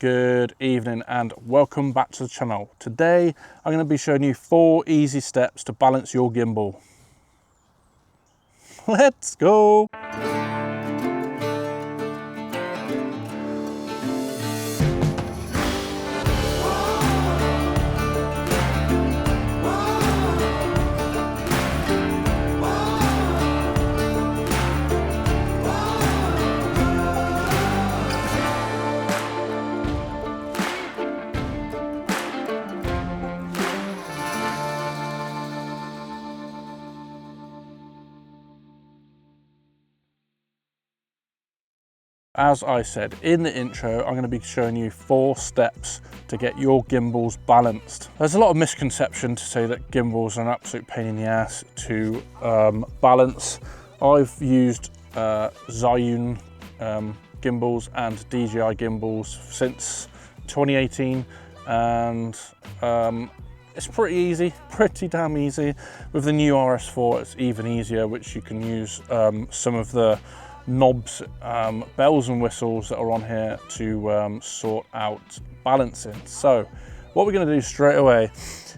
Good evening and welcome back to the channel. Today I'm going to be showing you 4 easy steps to balance your gimbal. Let's go! As I said in the intro, I'm going to be showing you 4 steps to get your gimbals balanced. There's a lot of misconception to say that gimbals are an absolute pain in the ass to balance. I've used Zhiyun gimbals and DJI gimbals since 2018 and it's pretty easy, pretty damn easy. With the new RS4 it's even easier, which you can use some of the knobs, bells and whistles that are on here to sort out balancing. So what we're going to do straight away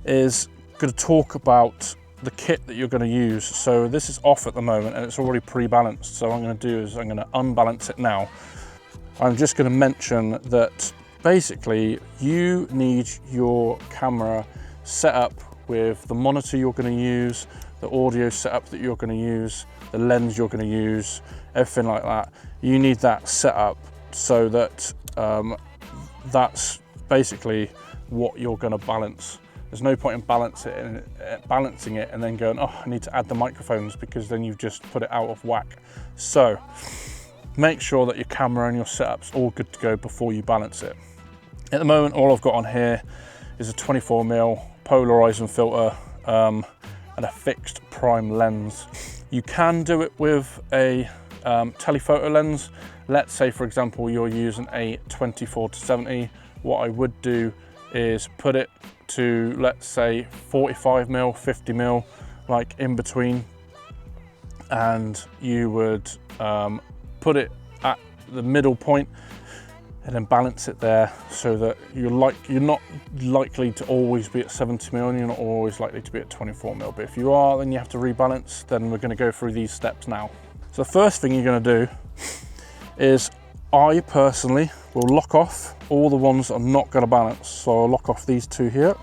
is going to talk about the kit that you're going to use. So this is off at the moment and it's already pre-balanced. So what I'm going to do is I'm going to unbalance it now. I'm just going to mention that basically you need your camera set up with the monitor you're going to use, the audio setup that you're going to use, the lens you're going to use, everything like that. You need that set up so that that's basically what you're going to balance. There's no point in balancing it and then going, oh, I need to add the microphones, because then you've just put it out of whack. So make sure that your camera and your setup's all good to go before you balance it. At the moment, all I've got on here is a 24mm polarizing filter and a fixed prime lens. You can do it with a telephoto lens. Let's say, for example, you're using a 24-70. What I would do is put it to, let's say, 45mm, 50mm, like in between, and you would put it at the middle point and then balance it there, so that you're not likely to always be at 70mm and you're not always likely to be at 24mm. But if you are, then you have to rebalance. Then we're going to go through these steps now. So the first thing you're going to do is, I personally will lock off all the ones that are not going to balance. So I'll lock off these 2 here.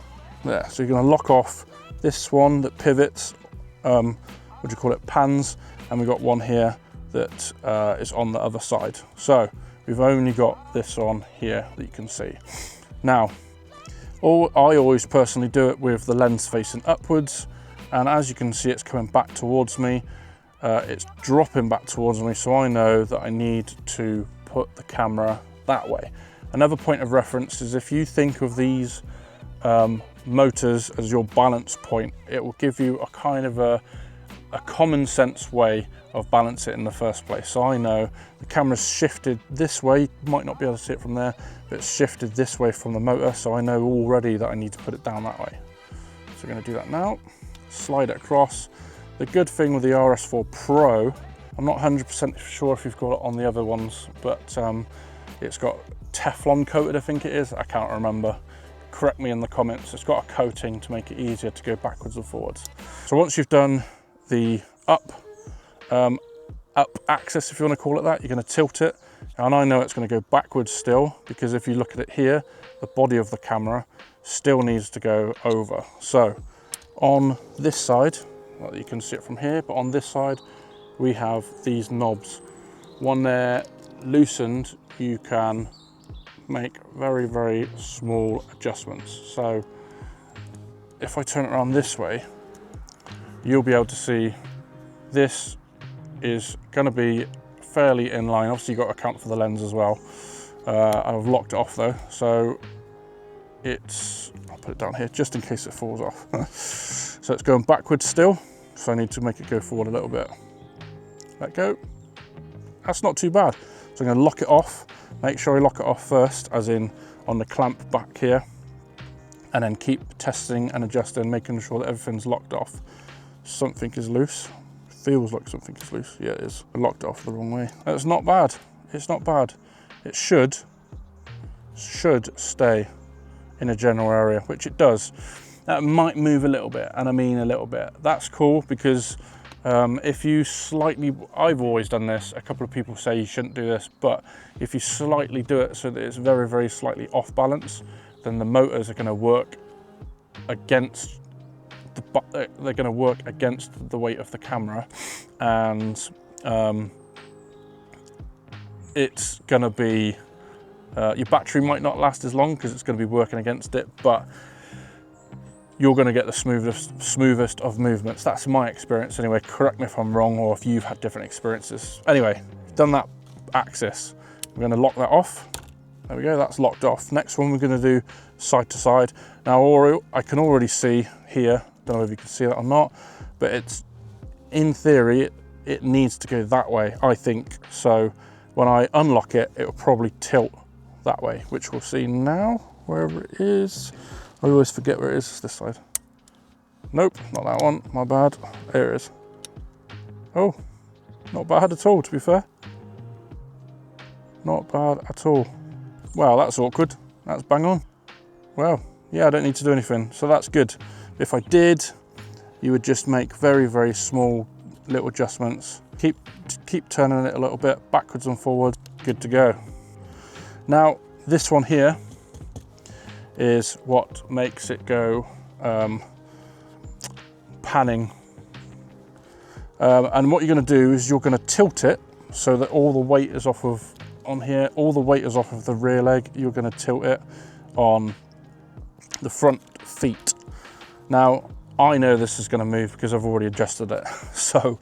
There. So you're going to lock off this one that pivots, what do you call it, pans, and we've got one here that is on the other side. So we've only got this on here that you can see. Now, I always personally do it with the lens facing upwards, and as you can see, it's coming back towards me. It's dropping back towards me, so I know that I need to put the camera that way. Another point of reference is, if you think of these motors as your balance point, it will give you a kind of a common sense way of balance it in the first place. So I know the camera's shifted this way, you might not be able to see it from there, but it's shifted this way from the motor, so I know already that I need to put it down that way. So we're going to do that now, slide it across. The good thing with the RS4 Pro, I'm not 100% sure if you've got it on the other ones, but it's got Teflon coated, I think it is, I can't remember. Correct me in the comments. It's got a coating to make it easier to go backwards and forwards. So once you've done the up axis, if you want to call it that, you're going to tilt it, and I know it's going to go backwards still, because if you look at it here, the body of the camera still needs to go over. So on this side, well, you can see it from here, but on this side we have these knobs. One there loosened, you can make very, very small adjustments. So if I turn it around this way, you'll be able to see this is going to be fairly in line. Obviously you've got to account for the lens as well. I've locked it off though, so I'll put it down here just in case it falls off. So it's going backwards still, so I need to make it go forward a little bit. Let go. That's not too bad. So I'm going to lock it off. Make sure I lock it off first, as in on the clamp back here, and then keep testing and adjusting, making sure that everything's locked off. Something is loose. Feels like something is loose. Yeah, it is. I locked it off the wrong way. It's not bad. It's not bad. It should should stay in a general area, which it does. That might move a little bit, and I mean a little bit. That's cool because if you slightly, I've always done this, a couple of people say you shouldn't do this, but if you slightly do it so that it's very, very slightly off balance, then the motors are going to work against they're going to work against the weight of the camera, and it's going to be your battery might not last as long because it's going to be working against it, but you're going to get the smoothest of movements. That's my experience anyway. Correct me if I'm wrong, or if you've had different experiences. Anyway, done that axis. We're going to lock that off. There we go, that's locked off. Next one we're going to do side to side. Now I can already see here, don't know if you can see that or not, but it's, in theory, it needs to go that way, I think. So when I unlock it, it'll probably tilt that way, which we'll see now, wherever it is. I always forget where it is, this side. Nope, not that one, my bad. There it is. Oh, not bad at all, to be fair. Not bad at all. Wow, that's awkward. That's bang on. Well, yeah, I don't need to do anything, so that's good. If I did, you would just make very, very small little adjustments. Keep turning it a little bit, backwards and forwards, good to go. Now, this one here is what makes it go panning. And what you're going to do is you're going to tilt it so that all the weight is off of, on here, all the weight is off of the rear leg. You're going to tilt it on the front feet. Now, I know this is going to move because I've already adjusted it. So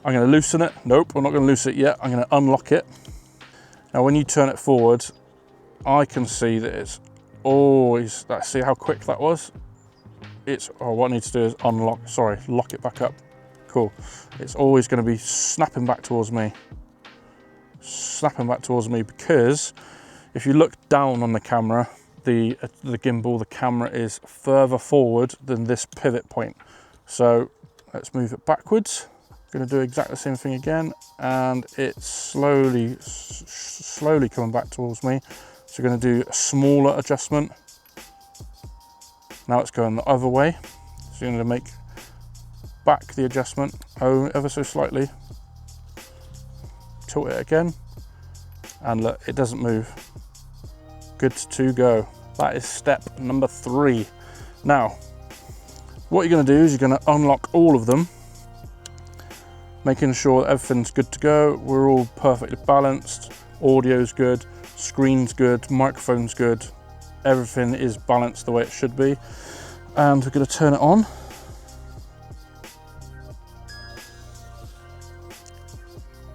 I'm going to loosen it. Nope, I'm not going to loosen it yet. I'm going to unlock it. Now, when you turn it forward, I can see that it's always, see how quick that was? It's, oh, what I need to do is lock it back up. Cool. It's always going to be snapping back towards me. Snapping back towards me, because if you look down on the camera, the gimbal, the camera is further forward than this pivot point. So let's move it backwards. Going to do exactly the same thing again, and it's slowly coming back towards me. So we're going to do a smaller adjustment. Now it's going the other way. So you're going to make back the adjustment ever so slightly. Tilt it again, and look, it doesn't move. Good to go. That is step number 3. Now, what you're going to do is you're going to unlock all of them, making sure that everything's good to go. We're all perfectly balanced. Audio's good, screen's good, microphone's good. Everything is balanced the way it should be. And we're going to turn it on.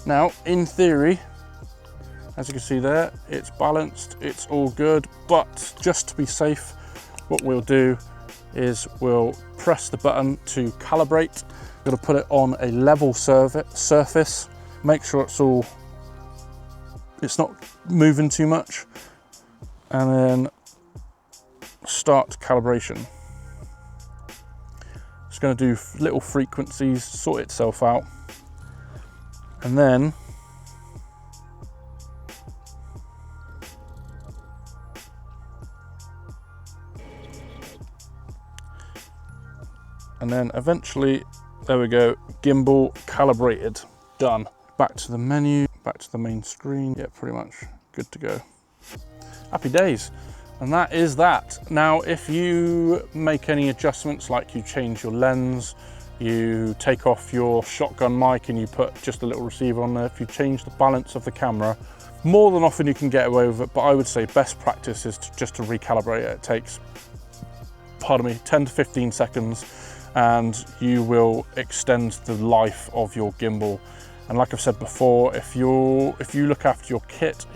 Now, in theory, as you can see there, it's balanced, it's all good, but just to be safe, what we'll do is we'll press the button to calibrate. We're going to put it on a level surface, make sure it's not moving too much, and then start calibration. It's going to do little frequencies, sort itself out, and then eventually, there we go, gimbal calibrated, done. Back to the menu, back to the main screen. Yeah, pretty much good to go. Happy days. And that is that. Now, if you make any adjustments, like you change your lens, you take off your shotgun mic and you put just a little receiver on there, if you change the balance of the camera, more than often you can get away with it, but I would say best practice is just to recalibrate it. It takes, pardon me, 10 to 15 seconds, and you will extend the life of your gimbal. And like I've said before, if you look after your kit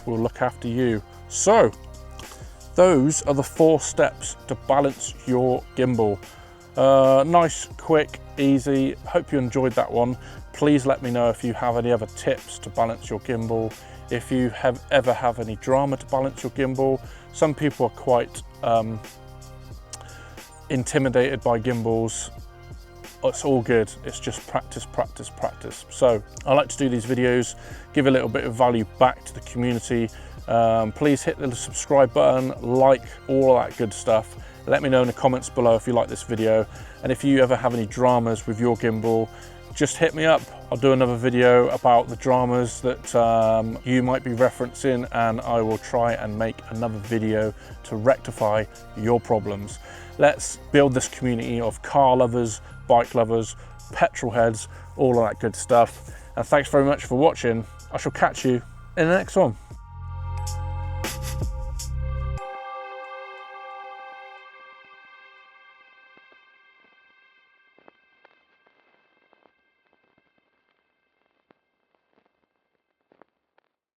will look after you. So those are the 4 steps to balance your gimbal. Nice, quick, easy. Hope you enjoyed that one. Please let me know if you have any other tips to balance your gimbal. If you have ever have any drama to balance your gimbal. Some people are quite intimidated by gimbals. It's all good. It's just practice, practice, practice. So I like to do these videos, give a little bit of value back to the community. Please hit the subscribe button, like, all of that good stuff. Let me know in the comments below if you like this video, and if you ever have any dramas with your gimbal, just hit me up. I'll do another video about the dramas that you might be referencing, and I will try and make another video to rectify your problems. Let's build this community of car lovers, bike lovers, petrol heads, all of that good stuff. And thanks very much for watching. I shall catch you in the next one.